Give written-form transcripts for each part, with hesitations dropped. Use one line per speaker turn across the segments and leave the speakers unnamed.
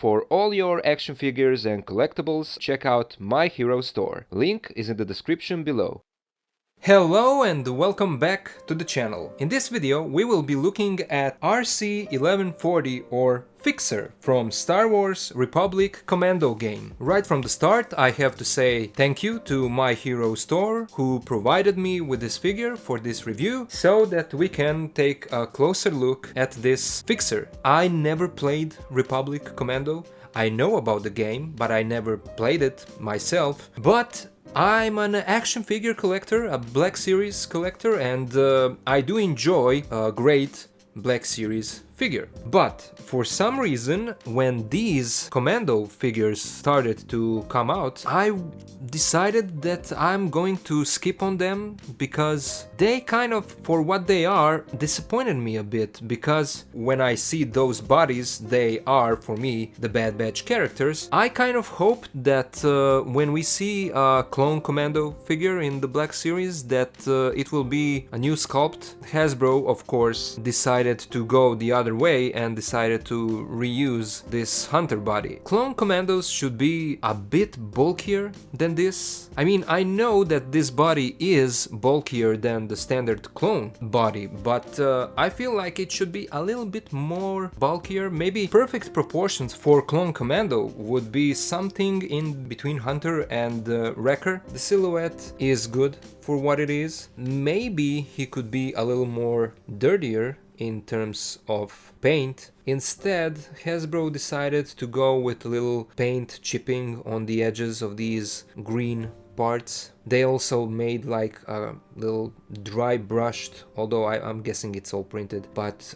For all your action figures and collectibles, check out My Hero Store. Link is in the description below. Hello and welcome back to the channel. In this video we will be looking at RC-1140 or Fixer from Star Wars Republic Commando game. Right from the start I have to say thank you to My Hero Store who provided me with this figure for this review so that we can take a closer look at this Fixer. I never played Republic Commando. I know about the game, but I never played it myself. But I'm an action figure collector, a Black Series collector, and I do enjoy a great Black Series figure. But for some reason, when these Commando figures started to come out, I decided that I'm going to skip on them because they kind of, for what they are, disappointed me a bit, because when I see those bodies, they are, for me, the Bad Batch characters. I kind of hoped that when we see a clone Commando figure in the Black Series, that it will be a new sculpt. Hasbro, of course, decided to go the other way and decided to reuse this hunter body. Clone Commandos should be a bit bulkier than this. I mean, I know that this body is bulkier than the standard clone body, but I feel like it should be a little bit more bulkier. Maybe perfect proportions for Clone Commando would be something in between Hunter and Wrecker. The silhouette is good for what it is. Maybe he could be a little more dirtier in terms of paint. Instead, Hasbro decided to go with a little paint chipping on the edges of these green parts. They also made like a little dry brushed, although I'm guessing it's all printed, but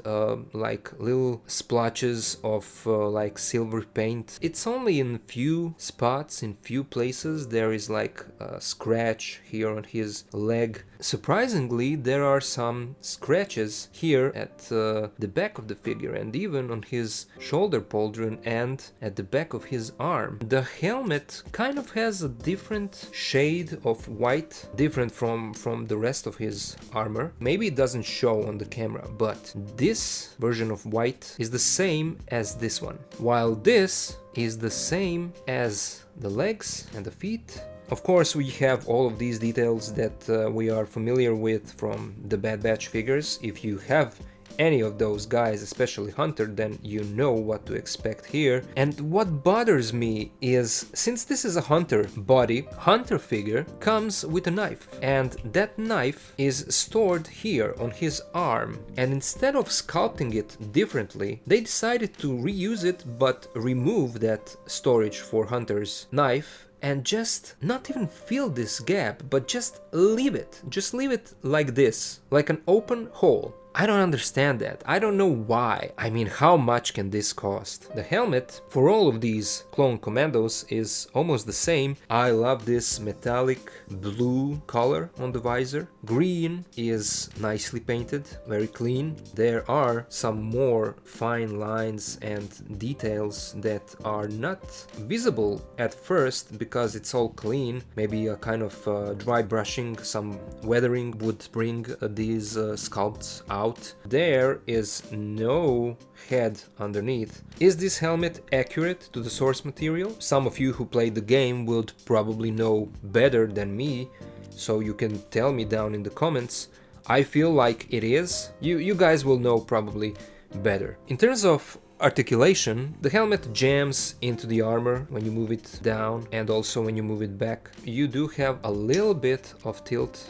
like little splotches of like silver paint. It's only in few spots, in few places. There is like a scratch here on his leg. Surprisingly, there are some scratches here at the back of the figure and even on his shoulder pauldron and at the back of his arm. The helmet kind of has a different shade of white, different from the rest of his armor. Maybe it doesn't show on the camera, but this version of white is the same as this one, while this is the same as the legs and the feet. Of course, we have all of these details that we are familiar with from the Bad Batch figures. If you have any of those guys, especially Hunter, then you know what to expect here. And what bothers me is, since this is a Hunter body, Hunter figure comes with a knife, and that knife is stored here on his arm, and instead of sculpting it differently, they decided to reuse it but remove that storage for Hunter's knife and just not even fill this gap, but just leave it like this, like an open hole. I don't understand that. I don't know why. I mean, how much can this cost? The helmet for all of these clone commandos is almost the same. I love this metallic blue color on the visor. Green is nicely painted, very clean. There are some more fine lines and details that are not visible at first because it's all clean. Maybe a kind of dry brushing, some weathering would bring these sculpts out. There is no head underneath. Is this helmet accurate to the source material? Some of you who played the game would probably know better than me, so you can tell me down in the comments. I feel like it is. You guys will know probably better. In terms of articulation, the helmet jams into the armor when you move it down and also when you move it back. You do have a little bit of tilt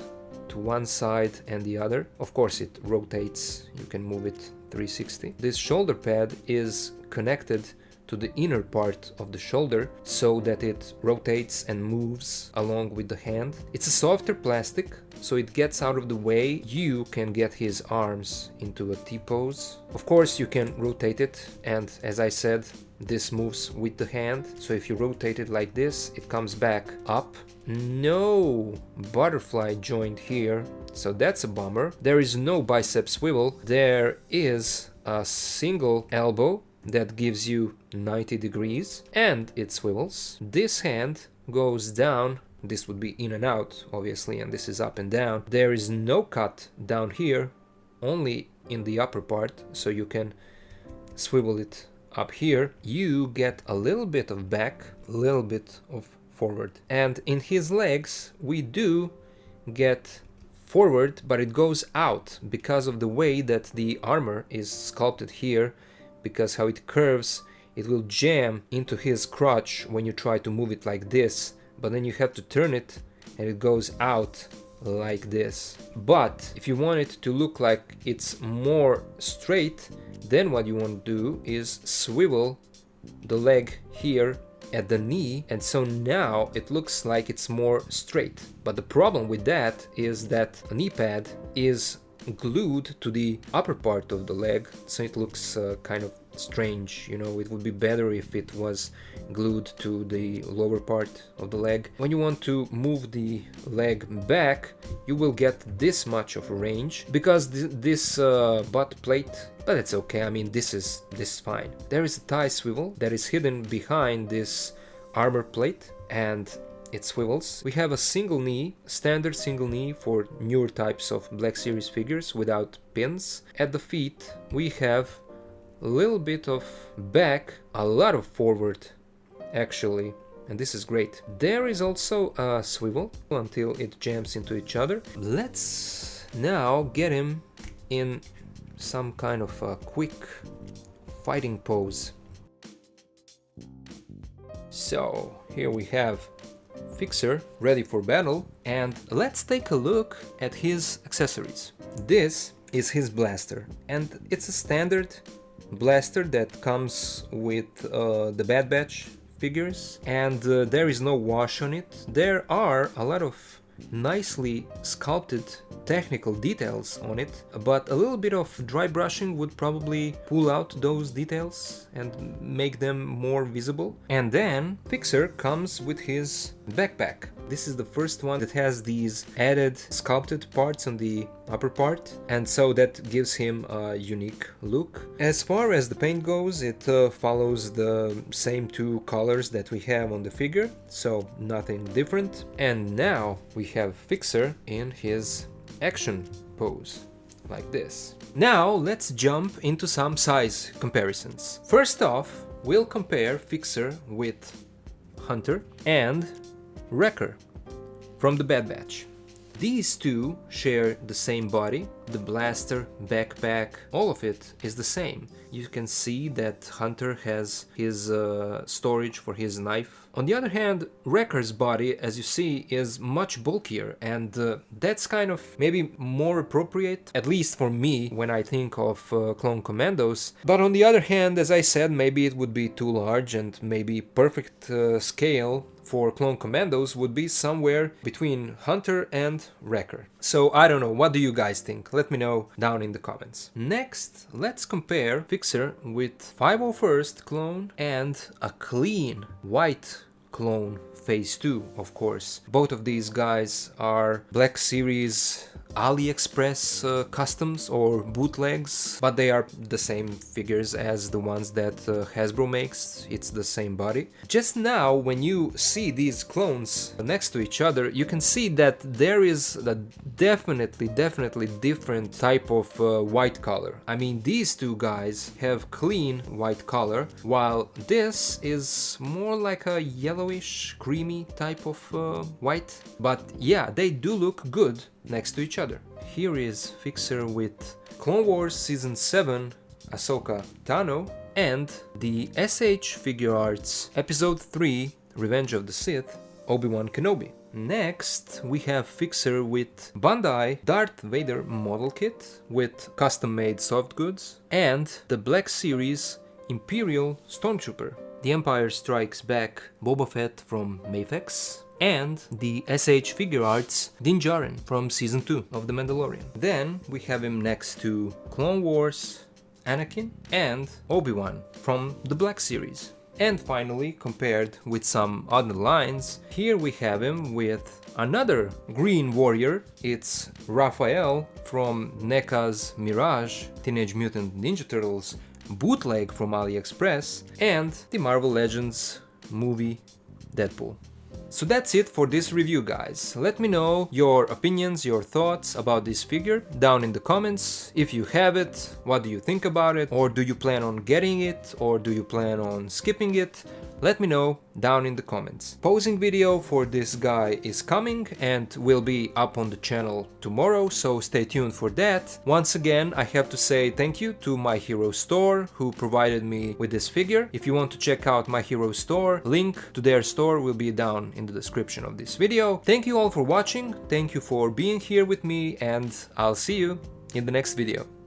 to one side and the other. Of course it rotates, you can move it 360. This shoulder pad is connected to the inner part of the shoulder so that it rotates and moves along with the hand. It's a softer plastic, so it gets out of the way. You can get his arms into a T-pose. Of course you can rotate it, and as I said, this moves with the hand, so if you rotate it like this, it comes back up. No butterfly joint here, so that's a bummer. There is no bicep swivel. There is a single elbow that gives you 90 degrees and it swivels. This hand goes down. This would be in and out, obviously, and this is up and down. There is no cut down here, only in the upper part, so you can swivel it up here, you get a little bit of back, a little bit of forward. And in his legs, we do get forward, but it goes out because of the way that the armor is sculpted here, because how it curves, it will jam into his crotch when you try to move it like this, but then you have to turn it and it goes out like this. But if you want it to look like it's more straight, then what you want to do is swivel the leg here at the knee, and so now it looks like it's more straight. But the problem with that is that a knee pad is glued to the upper part of the leg, so it looks kind of strange. You know, it would be better if it was glued to the lower part of the leg. When you want to move the leg back, you will get this much of a range because this butt plate, but it's okay. I mean, this is fine. There is a thigh swivel that is hidden behind this armor plate, and it swivels. We have a single knee, standard single knee for newer types of Black Series figures without pins. At the feet, we have a little bit of back, a lot of forward actually, and this is great. There is also a swivel until it jams into each other. Let's now get him in some kind of a quick fighting pose. So here we have Fixer ready for battle, and let's take a look at his accessories. This is his blaster, and it's a standard blaster that comes with the Bad Batch figures, and there is no wash on it. There are a lot of nicely sculpted technical details on it, but a little bit of dry brushing would probably pull out those details and make them more visible. And then Fixer comes with his backpack. This is the first one that has these added sculpted parts on the upper part, and so that gives him a unique look. As far as the paint goes, it follows the same two colors that we have on the figure, so nothing different. And now we have Fixer in his action pose, like this. Now let's jump into some size comparisons. First off, we'll compare Fixer with Hunter and Wrecker from the Bad Batch. These two share the same body, the blaster, backpack, all of it is the same. You can see that Hunter has his storage for his knife. On the other hand, Wrecker's body, as you see, is much bulkier, and that's kind of maybe more appropriate, at least for me, when I think of Clone Commandos. But on the other hand, as I said, maybe it would be too large, and maybe perfect scale for Clone Commandos would be somewhere between Hunter and Wrecker. So I don't know, what do you guys think? Let me know down in the comments. Next, let's compare Fixer with 501st clone and a clean white clone Phase 2, of course. Both of these guys are Black Series AliExpress customs or bootlegs, but they are the same figures as the ones that Hasbro makes. It's the same body. Just now, when you see these clones next to each other, you can see that there is a definitely different type of white color. I mean, these two guys have clean white color, while this is more like a yellowish, creamy type of white. But yeah, they do look good next to each other. Here is Fixer with Clone Wars Season 7 Ahsoka Tano and the SH Figure Arts Episode 3 Revenge of the Sith Obi-Wan Kenobi. Next, we have Fixer with Bandai Darth Vader model kit with custom-made soft goods and the Black Series Imperial Stormtrooper, the Empire Strikes Back Boba Fett from Mafex, and the SH Figure Arts Din Djarin from Season 2 of The Mandalorian. Then we have him next to Clone Wars Anakin and Obi-Wan from the Black Series. And finally, compared with some other lines, here we have him with another Green Warrior. It's Raphael from NECA's Mirage, Teenage Mutant Ninja Turtles bootleg from AliExpress, and the Marvel Legends movie Deadpool. So that's it for this review, guys. Let me know your opinions, your thoughts about this figure down in the comments. If you have it, what do you think about it? Or do you plan on getting it? Or do you plan on skipping it? Let me know down in the comments. Posing video for this guy is coming and will be up on the channel tomorrow, so stay tuned for that. Once again, I have to say thank you to My Hero Store who provided me with this figure. If you want to check out My Hero Store, link to their store will be down in the description of this video. Thank you all for watching, thank you for being here with me, and I'll see you in the next video.